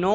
9